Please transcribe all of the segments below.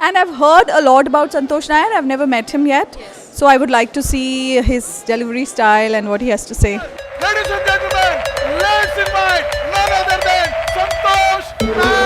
And I've heard a lot about Santosh Nair. I've never met him yet. So I would like to see his delivery style and what he has to say. Ladies and gentlemen, let's invite none other than Santosh Nair.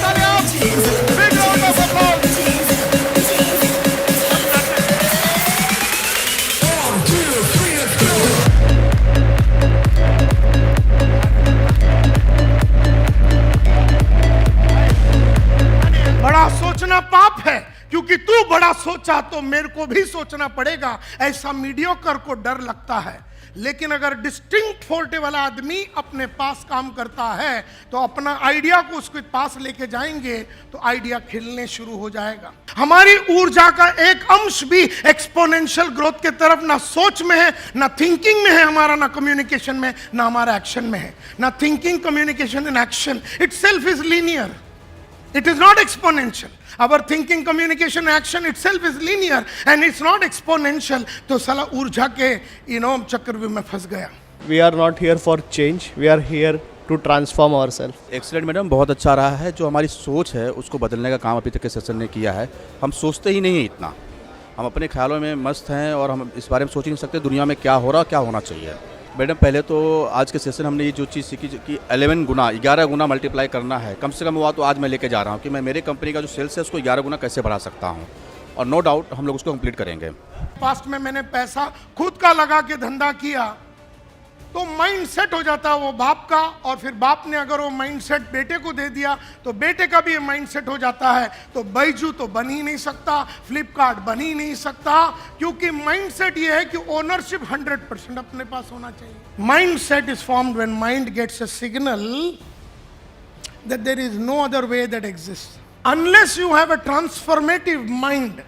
तालियां, big round of applause. बड़ा सोचना पाप है, क्योंकि तू बड़ा सोचा तो मेरे को भी सोचना पड़ेगा, ऐसा मीडियोकर को डर लगता है। लेकिन अगर डिस्टिंक्ट फोर्टे वाला आदमी अपने पास काम करता है तो अपना आइडिया को उसके पास लेके जाएंगे तो आइडिया खिलने शुरू हो जाएगा। हमारी ऊर्जा का एक अंश भी एक्सपोनेंशियल ग्रोथ के तरफ ना सोच में है, ना थिंकिंग में है हमारा, ना कम्युनिकेशन में, ना हमारा एक्शन में है। ना thinking, communication and action itself is linear. It is not exponential. Our thinking, communication, action itself is linear and it's not exponential. तो साला ऊर्जा के चक्रव्यूह में फंस गया। We are not here for change. We are here to transform ourselves. Excellent madam, बहुत अच्छा रहा है। जो हमारी सोच है उसको बदलने का काम अभी तक के सेशन ने किया है। हम सोचते ही नहीं हैं इतना, हम अपने ख्यालों में मस्त हैं और हम इस बारे में सोच ही नहीं सकते दुनिया में क्या हो रहा, क्या होना चाहिए। मैडम, पहले तो आज के सेशन हमने ये जो चीज़ सीखी कि 11 गुना मल्टीप्लाई करना है, कम से कम हुआ तो आज मैं लेके जा रहा हूँ कि मैं मेरे कंपनी का जो सेल्स है उसको 11 गुना कैसे बढ़ा सकता हूँ, और नो डाउट हम लोग उसको कंप्लीट करेंगे। पास्ट में मैंने पैसा खुद का लगा के धंधा किया तो माइंड सेट हो जाता है वो बाप का, और फिर बाप ने अगर वो माइंड सेट बेटे को दे दिया तो बेटे का भी माइंड सेट हो जाता है। तो बैजू तो बन ही नहीं सकता, फ्लिपकार्ट बन ही नहीं सकता, क्योंकि माइंड सेट ये है कि ओनरशिप 100% अपने पास होना चाहिए। Mind set is formed when mind gets a signal that there is no other way that exist. Unless you have a transformative mind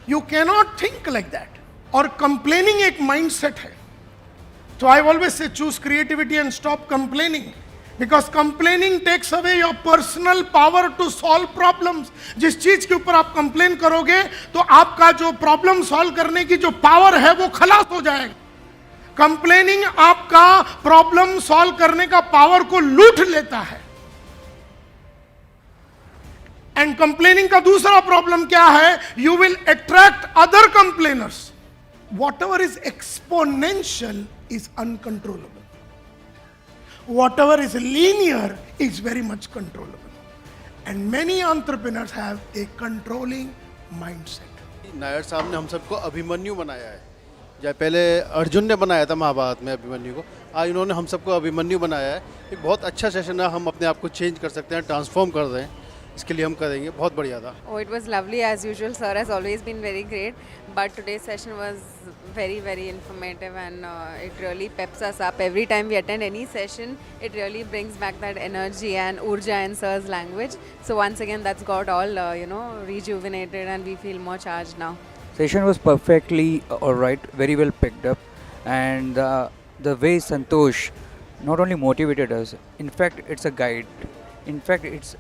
you cannot think like that. और complaining एक mind set है। So I always say choose creativity and stop complaining, because complaining takes away your personal power to solve problems. जिस चीज के ऊपर आप complain करोगे तो आपका जो प्रॉब्लम सॉल्व करने की जो पावर है वो खलास हो जाएगा। कंप्लेनिंग आपका प्रॉब्लम सॉल्व करने का पावर को लूट लेता है। एंड कंप्लेनिंग का दूसरा प्रॉब्लम क्या है? You will attract other complainers. Whatever is exponential is uncontrollable. Whatever is linear is very much controllable. And many entrepreneurs have a controlling mindset. Nair साहब ने हम सबको अभिमन्यु बनाया है। जब पहले अर्जुन ने बनाया था महाभारत में अभिमन्यु को, आज इन्होंने हम सबको अभिमन्यु बनाया है। एक बहुत अच्छा सेशन है, हम अपने आप को चेंज कर सकते हैं, ट्रांसफॉर्म कर दें, इसके लिए हम करेंगे। बहुत बढ़िया था। Oh, it was lovely as usual. Sir has always been very great, but today's session was very informative, and it really peps us up. Every time we attend any session, it really brings back that energy and urja in sir's language. So once again, that's got all rejuvenated, and we feel more charged now. Session was perfectly alright, very well picked up, and the way Santosh not only motivated us, in fact it's a guide, in fact it's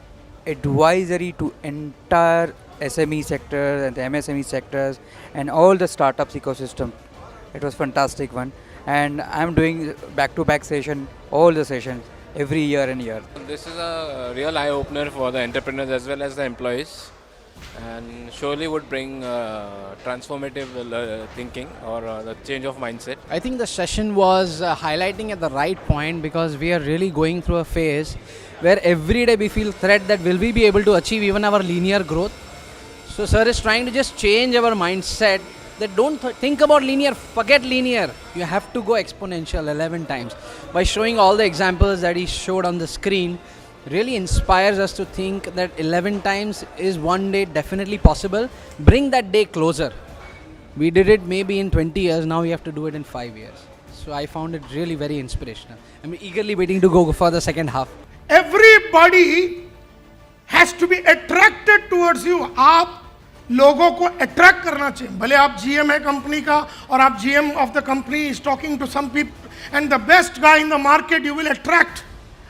advisory to entire SME sector and the MSME sectors and all the startups ecosystem. It was fantastic one, and I'm doing back-to-back session, all the sessions every year and year. This is a real eye-opener for the entrepreneurs as well as the employees, and surely would bring transformative thinking or the change of mindset. I think the session was highlighting at the right point, because we are really going through a phase where every day we feel threat that will we be able to achieve even our linear growth. So sir is trying to just change our mindset that don't think about linear, forget linear. You have to go exponential 11 times. By showing all the examples that he showed on the screen, really inspires us to think that 11 times is one day definitely possible. Bring that day closer. We did it maybe in 20 years, now we have to do it in 5 years. So I found it really very inspirational. I'm eagerly waiting to go for the second half. Everybody has to be attracted towards you. आप लोगों को attract करना चाहिए। भले आप GM है company का और आप GM of the company is talking to some people and the best guy in the market you will attract.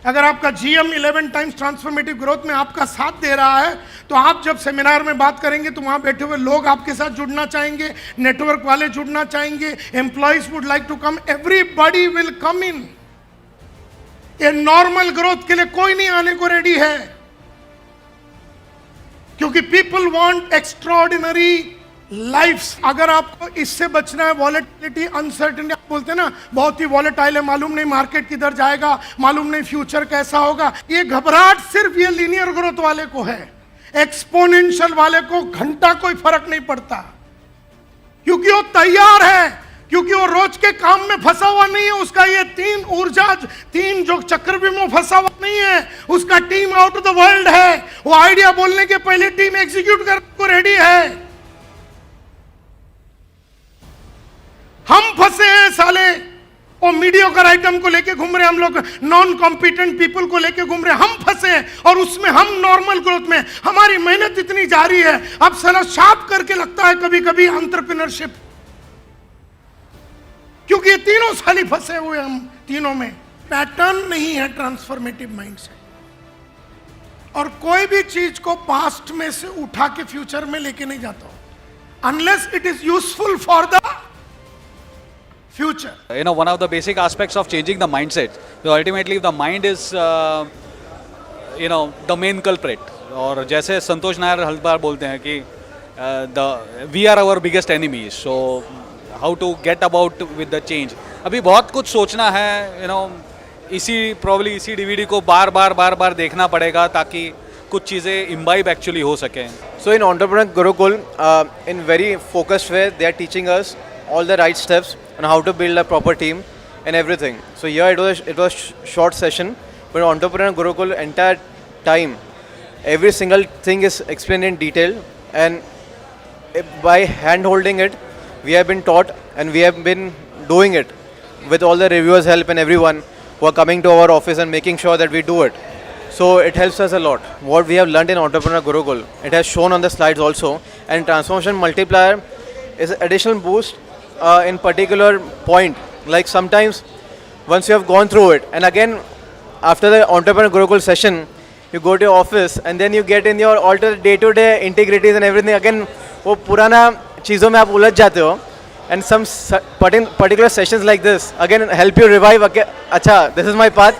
अगर आपका GM 11 टाइम्स ट्रांसफॉर्मेटिव ग्रोथ में आपका साथ दे रहा है तो आप जब सेमिनार में बात करेंगे तो वहां बैठे हुए लोग आपके साथ जुड़ना चाहेंगे, नेटवर्क वाले जुड़ना चाहेंगे, employees would like to come, everybody will come in. ये नॉर्मल ग्रोथ के लिए कोई नहीं आने को रेडी है, क्योंकि पीपल वांट एक्स्ट्रॉर्डिनरी लाइफ्स। अगर आपको इससे बचना है, वॉलेटिलिटी, अनसर्टेनिटी, आप बोलते हैं ना बहुत ही वॉलेटाइल है, मालूम नहीं मार्केट किधर जाएगा, मालूम नहीं फ्यूचर कैसा होगा, ये घबराहट सिर्फ ये लीनियर ग्रोथ वाले को है। एक्सपोनेंशियल वाले को घंटा कोई फर्क नहीं पड़ता, क्योंकि वो तैयार है, क्योंकि वो रोज के काम में फंसा हुआ नहीं है। उसका ये 3 ऊर्जा, 3 जो चक्रव्यूह में फंसा हुआ नहीं है, उसका team out of the world है। वो आइडिया बोलने के पहले टीम एग्जीक्यूट करने को रेडी है। हम फंसे हैं साले, और मीडियोकर आइटम को लेके घूम रहे, हम लोग नॉन कॉम्पिटेंट पीपल को लेके घूम रहे, हम फंसे हैं। और उसमें हम नॉर्मल ग्रोथ में हमारी मेहनत इतनी जारी है, अब साला शार्प करके लगता है कभी कभी एंटरप्रेन्योरशिप, क्योंकि ये तीनों साली फंसे हुए हम तीनों में। पैटर्न नहीं है ट्रांसफॉर्मेटिव माइंडसेट, और कोई भी चीज को पास्ट में से उठा के फ्यूचर में लेके नहीं जाता unless it is useful for the future. One of the basic aspects of changing the mindset. So ultimately, if the mind is, the main culprit. और जैसे संतोष नायर हर बार बोलते हैं कि we are our biggest enemies. So how to get about with the change. अभी बहुत कुछ सोचना है, इसी DVD को बार बार देखना पड़ेगा ताकि कुछ चीज़ें imbibe actually हो सकें. So in Entrepreneur Gurukul, in very focused way, they are teaching us all the right steps on how to build a proper team and everything. So here it was short session, but Entrepreneur Gurukul entire time, every single thing is explained in detail, and by hand holding it, we have been taught and we have been doing it with all the reviewers' help and everyone who are coming to our office and making sure that we do it. So it helps us a lot. What we have learned in Entrepreneur Gurukul, it has shown on the slides also, and transformation multiplier is additional boost in particular point. Like sometimes once you have gone through it, and again after the Entrepreneur Gurukul session, you go to your office and then you get in your alternate day-to-day integrities and everything. Again वो पुराना चीज़ों में आप उलझ जाते हो, and some particular sessions like this again help you revive. Okay, अच्छा, this is my path,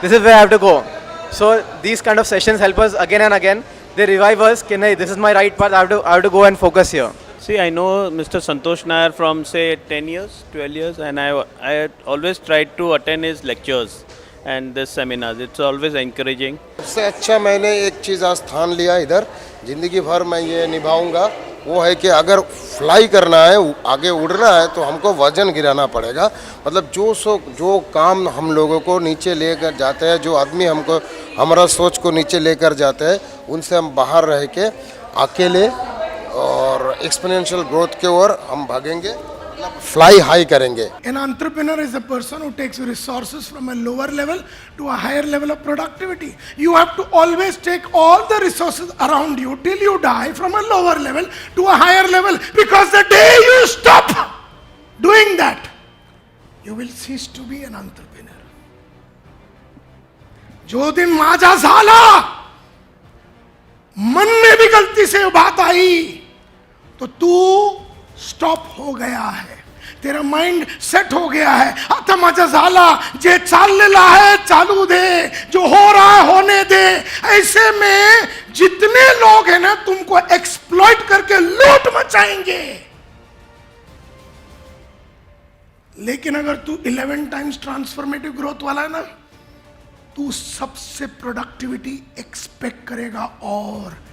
this is where I have to go. So these kind of sessions help us again and again. They revive us. कि नहीं, this is my right path. I have to go and focus here. See, I know Mr. Santosh Nair from say 10 years, 12 years, and I always tried to attend his lectures and the seminars. It's always encouraging. सबसे अच्छा मैंने एक चीज़ आज ठान लिया इधर, ज़िंदगी भर मैं ये निभाऊंगा, वो है कि अगर फ्लाई करना है, आगे उड़ना है, तो हमको वजन गिराना पड़ेगा। मतलब जो काम हम लोगों को नीचे लेकर जाते हैं, जो आदमी हमको हमारा सोच को नीचे लेकर जाते हैं, उनसे हम बाहर रह के अकेले और एक्सपोनेंशियल ग्रोथ के ओर हम भागेंगे, फ्लाई हाई करेंगे। An entrepreneur is a person who takes resources from a lower level to a higher level of productivity. You have to always take all the resources around you till you die from a lower level to a higher level, because the day you stop doing that, you will cease to be an entrepreneur. जो दिन माझा झाला, मन में भी गलती से बात आई, तो तू स्टॉप हो गया है, तेरा माइंड सेट हो गया है। आता माझा झाला, जे चाललेला है चालू दे, जो हो रहा है होने दे। ऐसे में जितने लोग हैं ना, तुमको एक्सप्लॉइट करके लूट मचाएंगे, लेकिन अगर तू 11 टाइम्स ट्रांसफॉर्मेटिव ग्रोथ वाला है ना, तू सबसे प्रोडक्टिविटी एक्सपेक्ट करेगा और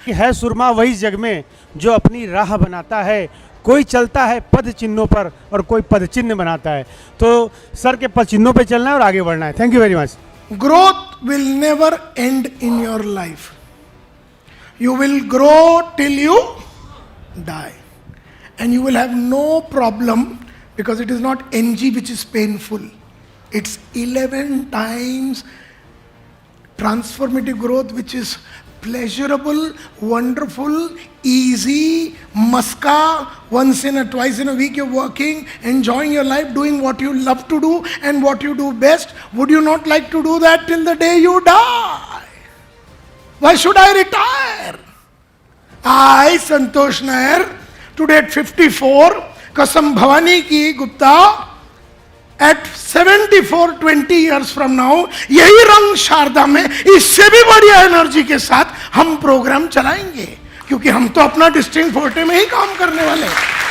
है सुरमा वही जग में जो अपनी राह बनाता है, कोई चलता है पद चिन्हों पर और कोई पद चिन्ह बनाता है। तो सर के पद चिन्हों पे चलना है और आगे बढ़ना है। Thank you very much. Growth will never end in your life, you will grow till you die, and you will have no problem, because it is not NG which is painful, it's 11 times transformative growth which is pleasurable, wonderful, easy, maska. Once in a twice in a week you're working, enjoying your life, doing what you love to do and what you do best. Would you not like to do that till the day you die? Why should I retire? I, Santosh Nair, today at 54, Kasam Bhavani ki Gupta, at 74 20 years from now यही रंग शारदा में इससे भी बढ़िया energy के साथ हम programme चलाएंगे, क्योंकि हम तो अपना डिस्ट्रिक्ट फोर्टे में ही काम करने वाले हैं।